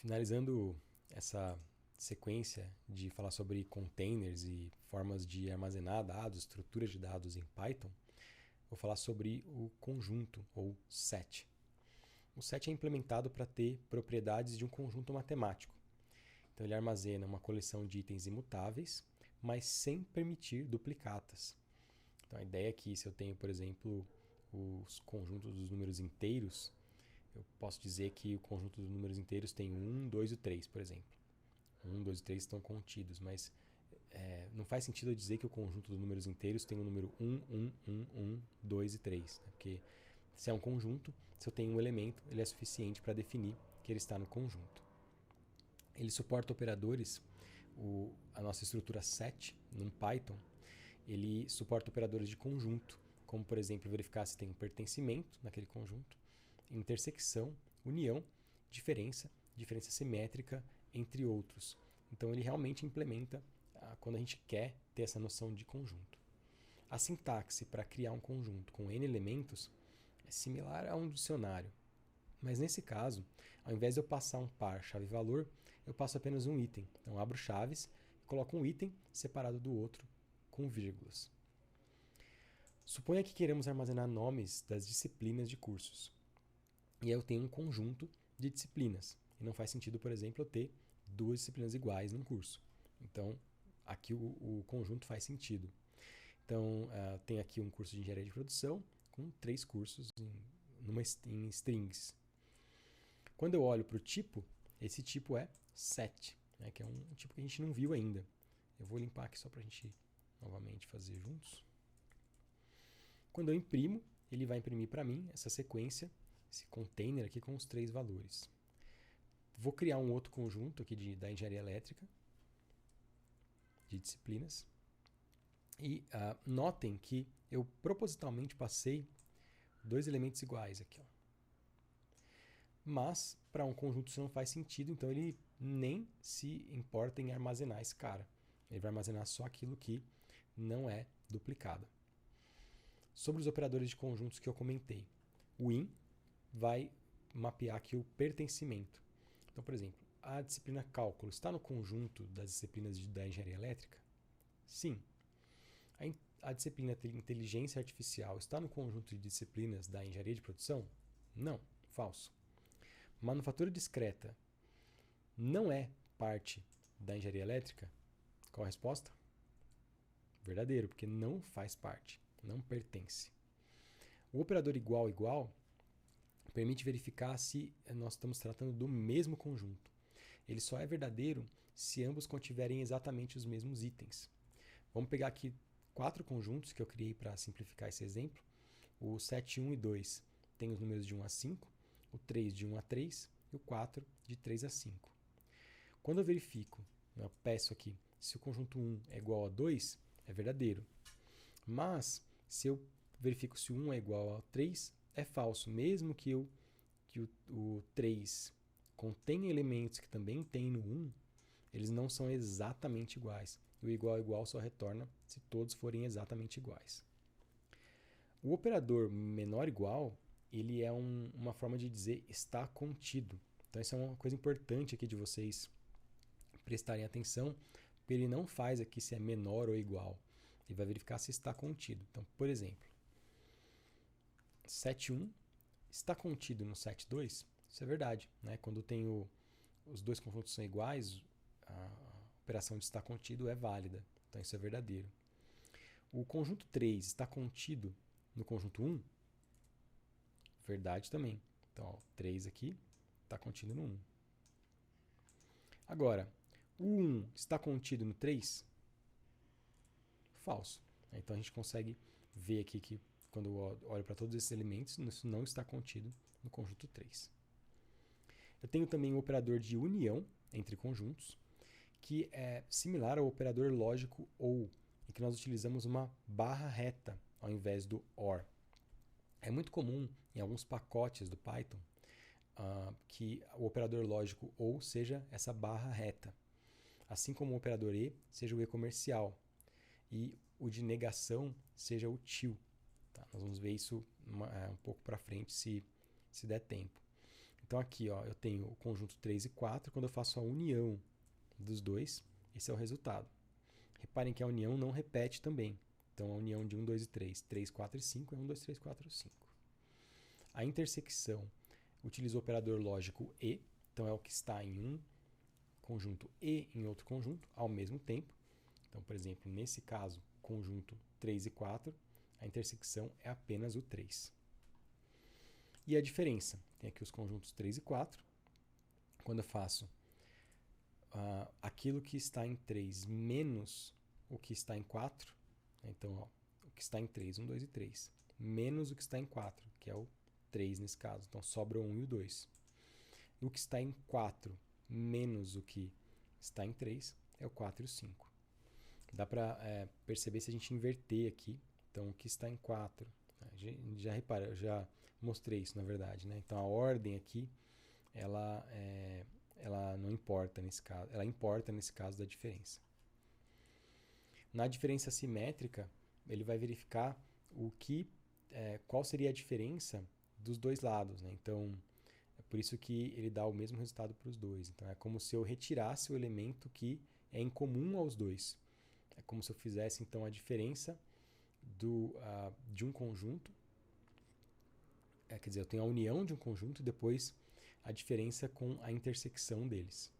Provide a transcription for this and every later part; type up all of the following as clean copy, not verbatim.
Finalizando essa sequência de falar sobre containers e formas de armazenar dados, estruturas de dados em Python, vou falar sobre o conjunto, ou set. O set é implementado para ter propriedades de um conjunto matemático. Então ele armazena uma coleção de itens imutáveis, mas sem permitir duplicatas. Então a ideia é que se eu tenho, por exemplo, os conjuntos dos números inteiros, eu posso dizer que o conjunto dos números inteiros tem 1, 2 e 3, por exemplo. 1, 2 e 3 estão contidos, mas não faz sentido eu dizer que o conjunto dos números inteiros tem o número 1, 1, 1, 1, 2 e 3. Né? Porque se é um conjunto, se eu tenho um elemento, ele é suficiente para definir que ele está no conjunto. Ele suporta operadores, a nossa estrutura set, num Python, ele suporta operadores de conjunto, como, por exemplo, verificar se tem um pertencimento naquele conjunto, intersecção, união, diferença simétrica, entre outros. Então ele realmente implementa quando a gente quer ter essa noção de conjunto. A sintaxe para criar um conjunto com n elementos é similar a um dicionário, mas nesse caso, ao invés de eu passar um par chave-valor, eu passo apenas um item. Então abro chaves e coloco um item separado do outro com vírgulas. Suponha que queremos armazenar nomes das disciplinas de cursos. E aí eu tenho um conjunto de disciplinas. E não faz sentido, por exemplo, eu ter duas disciplinas iguais num curso. Então, aqui o conjunto faz sentido. Então, tem aqui um curso de engenharia de produção com 3 cursos em strings. Quando eu olho para o tipo, esse tipo é set, né, que é um tipo que a gente não viu ainda. Eu vou limpar aqui só para a gente novamente fazer juntos. Quando eu imprimo, ele vai imprimir para mim essa sequência, esse container aqui com os 3 valores. Vou criar um outro conjunto aqui da engenharia elétrica, de disciplinas. E notem que eu propositalmente passei 2 elementos iguais aqui. Ó. Mas, para um conjunto isso não faz sentido, então ele nem se importa em armazenar esse cara. Ele vai armazenar só aquilo que não é duplicado. Sobre os operadores de conjuntos que eu comentei, o in vai mapear aqui o pertencimento. Então, por exemplo, a disciplina cálculo está no conjunto das disciplinas da engenharia elétrica? Sim. A disciplina inteligência artificial está no conjunto de disciplinas da engenharia de produção? Não. Falso. Manufatura discreta não é parte da engenharia elétrica? Qual a resposta? Verdadeiro, porque não faz parte, não pertence. O operador igual permite verificar se nós estamos tratando do mesmo conjunto. Ele só é verdadeiro se ambos contiverem exatamente os mesmos itens. Vamos pegar aqui 4 conjuntos que eu criei para simplificar esse exemplo. O 7, 1 e 2 tem os números de 1 a 5, o 3 de 1 a 3 e o 4 de 3 a 5. Quando eu verifico, eu peço aqui, se o conjunto 1 é igual a 2, é verdadeiro. Mas, se eu verifico se o 1 é igual a 3, é falso. Mesmo que o 3 contenha elementos que também tem no 1, eles não são exatamente iguais. O igual só retorna se todos forem exatamente iguais. O operador menor igual, ele é uma forma de dizer está contido. Então, isso é uma coisa importante aqui de vocês prestarem atenção, porque ele não faz aqui se é menor ou igual. Ele vai verificar se está contido. Então, por exemplo, 7.1 está contido no 7.2? Isso é verdade. Né? Quando tem os dois conjuntos são iguais, a operação de estar contido é válida. Então, isso é verdadeiro. O conjunto 3 está contido no conjunto 1? Verdade também. Então, ó, 3 aqui está contido no 1. Agora, o 1 está contido no 3? Falso. Então, a gente consegue ver aqui que, quando eu olho para todos esses elementos, isso não está contido no conjunto 3. Eu tenho também o operador de união entre conjuntos, que é similar ao operador lógico OR, em que nós utilizamos uma barra reta ao invés do OR. É muito comum em alguns pacotes do Python que o operador lógico OR seja essa barra reta, assim como o operador E seja o E comercial e o de negação seja o till. Tá? Nós vamos ver isso um pouco para frente se der tempo. Então aqui ó, eu tenho o conjunto 3 e 4, quando eu faço a união dos dois, esse é o resultado. Reparem que a união não repete também. Então a união de 1, 2 e 3, 3, 4 e 5 é 1, 2, 3, 4, 5. A intersecção utiliza o operador lógico e, então é o que está em um conjunto e em outro conjunto ao mesmo tempo. Então, por exemplo, nesse caso, conjunto 3 e 4, a intersecção é apenas o 3. E a diferença? Tem aqui os conjuntos 3 e 4. Quando eu faço aquilo que está em 3 menos o que está em 4, então ó, o que está em 3, 1, 2 e 3, menos o que está em 4, que é o 3 nesse caso. Então sobra o 1 e o 2. E o que está em 4 menos o que está em 3 é o 4 e o 5. Dá para perceber se a gente inverter aqui. Então, o que está em 4, já repara, eu já mostrei isso na verdade, né? Então, a ordem aqui, ela não importa nesse caso, ela importa nesse caso da diferença. Na diferença simétrica, ele vai verificar qual seria a diferença dos dois lados, né? Então, é por isso que ele dá o mesmo resultado para os dois. Então, é como se eu retirasse o elemento que é em comum aos dois. É como se eu fizesse, então, a diferença de um conjunto. Quer dizer, eu tenho a união de um conjunto e depois a diferença com a intersecção deles.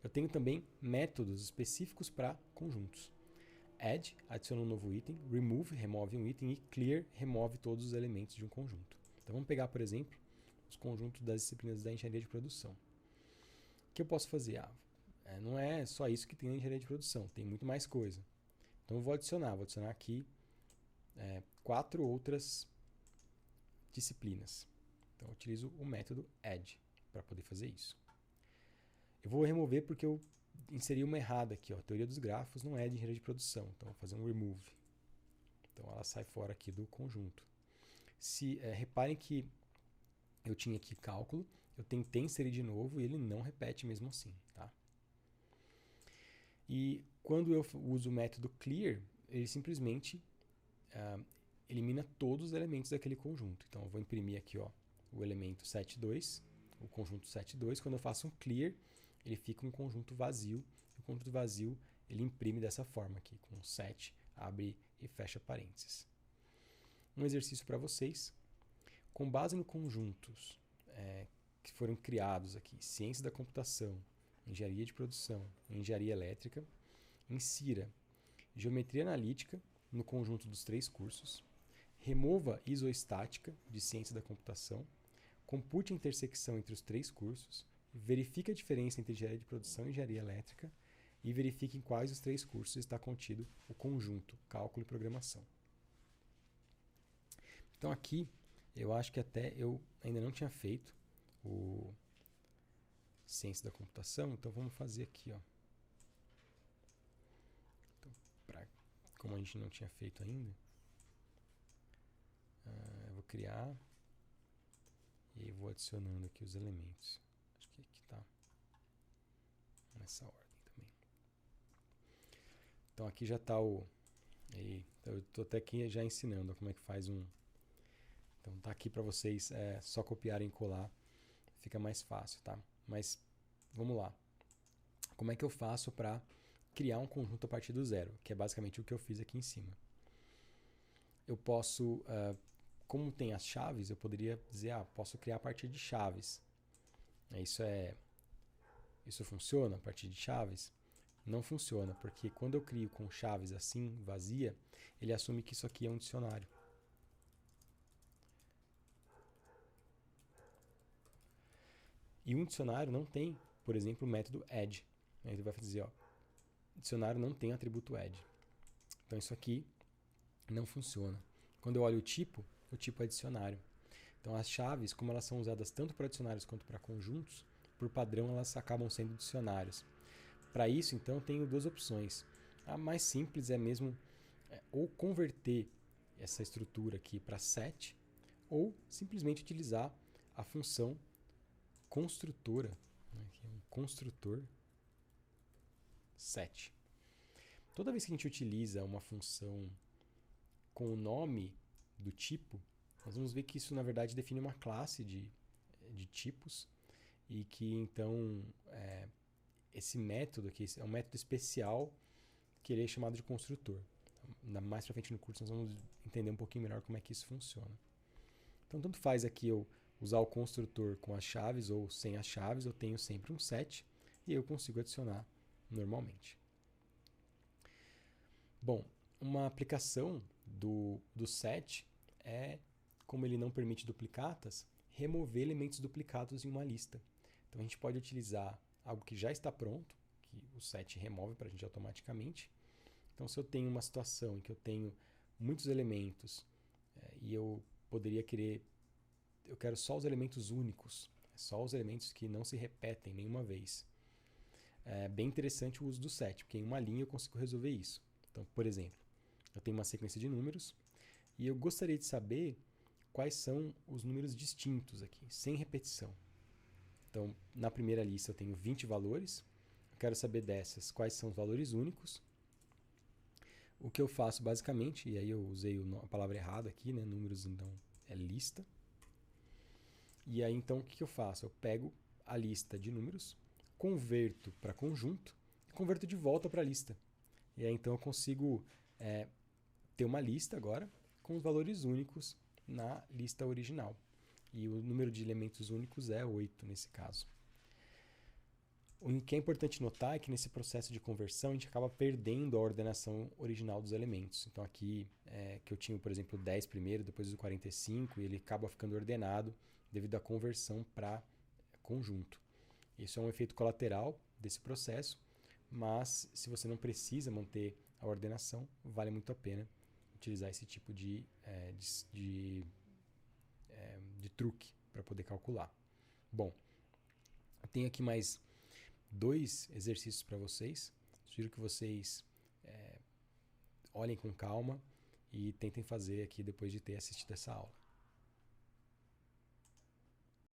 Eu tenho também métodos específicos para conjuntos. Add, adiciona um novo item. Remove, remove um item. E clear, remove todos os elementos de um conjunto. Então, vamos pegar, por exemplo, os conjuntos das disciplinas da engenharia de produção. O que eu posso fazer? Não é só isso que tem na engenharia de produção, tem muito mais coisa. Então eu vou adicionar aqui 4 outras disciplinas. Então eu utilizo o método add para poder fazer isso. Eu vou remover porque eu inseri uma errada aqui. A teoria dos grafos não é de engenharia de produção, então eu vou fazer um remove. Então ela sai fora aqui do conjunto. Reparem que eu tinha aqui cálculo, eu tentei inserir de novo e ele não repete mesmo assim, tá? E quando eu uso o método clear, ele simplesmente elimina todos os elementos daquele conjunto. Então eu vou imprimir aqui o elemento 7,2, o conjunto 7,2. Quando eu faço um clear, ele fica um conjunto vazio. O conjunto vazio ele imprime dessa forma aqui, com 7, abre e fecha parênteses. Um exercício para vocês. Com base em conjuntos que foram criados aqui, ciência da computação, engenharia de produção, engenharia elétrica, insira geometria analítica no conjunto dos 3 cursos, remova isoestática de ciência da computação, compute a intersecção entre os 3 cursos, verifique a diferença entre engenharia de produção e engenharia elétrica e verifique em quais os 3 cursos está contido o conjunto cálculo e programação. Então aqui eu acho que até eu ainda não tinha feito o ciência da computação, então vamos fazer aqui, Então, como a gente não tinha feito ainda, eu vou criar e vou adicionando aqui os elementos. Acho que aqui está nessa ordem também. Então aqui já está então eu estou até aqui já ensinando como é que faz um. Então está aqui para vocês só copiarem e colar, fica mais fácil, tá? Mas vamos lá. Como é que eu faço para criar um conjunto a partir do zero? Que é basicamente o que eu fiz aqui em cima. Eu posso, como tem as chaves, eu poderia dizer, posso criar a partir de chaves. Isso funciona a partir de chaves? Não funciona, porque quando eu crio com chaves assim, vazia, ele assume que isso aqui é um dicionário. E um dicionário não tem, por exemplo, o método add. Ele vai dizer, dicionário não tem atributo add. Então isso aqui não funciona. Quando eu olho o tipo é dicionário. Então as chaves, como elas são usadas tanto para dicionários quanto para conjuntos, por padrão elas acabam sendo dicionários. Para isso, então, eu tenho 2 opções. A mais simples é mesmo ou converter essa estrutura aqui para set, ou simplesmente utilizar a função construtora, aqui é um construtor set. Toda vez que a gente utiliza uma função com o nome do tipo, nós vamos ver que isso, na verdade, define uma classe de de tipos e que então esse método aqui é um método especial que ele é chamado de construtor. Mais pra frente no curso nós vamos entender um pouquinho melhor como é que isso funciona. Então tanto faz aqui eu usar o construtor com as chaves ou sem as chaves, eu tenho sempre um set e eu consigo adicionar normalmente. Bom, uma aplicação do set é, como ele não permite duplicatas, remover elementos duplicados em uma lista. Então a gente pode utilizar algo que já está pronto, que o set remove para a gente automaticamente. Então se eu tenho uma situação em que eu tenho muitos elementos e eu poderia eu quero só os elementos únicos, só os elementos que não se repetem nenhuma vez. É bem interessante o uso do set, porque em uma linha eu consigo resolver isso. Então, por exemplo, eu tenho uma sequência de números e eu gostaria de saber quais são os números distintos aqui, sem repetição. Então, na primeira lista eu tenho 20 valores, eu quero saber dessas quais são os valores únicos. O que eu faço basicamente, e aí eu usei a palavra errada aqui, né? Números então é lista. E aí então o que eu faço? Eu pego a lista de números, converto para conjunto e converto de volta para a lista. E aí então eu consigo ter uma lista agora com os valores únicos na lista original. E o número de elementos únicos é 8 nesse caso. O que é importante notar é que nesse processo de conversão a gente acaba perdendo a ordenação original dos elementos. Então aqui que eu tinha, por exemplo, o 10 primeiro, depois o 45, e ele acaba ficando ordenado devido à conversão para conjunto. Isso é um efeito colateral desse processo, mas se você não precisa manter a ordenação, vale muito a pena utilizar esse tipo de truque para poder calcular. Bom, eu tenho aqui mais 2 exercícios para vocês. Sugiro que vocês olhem com calma e tentem fazer aqui depois de ter assistido essa aula.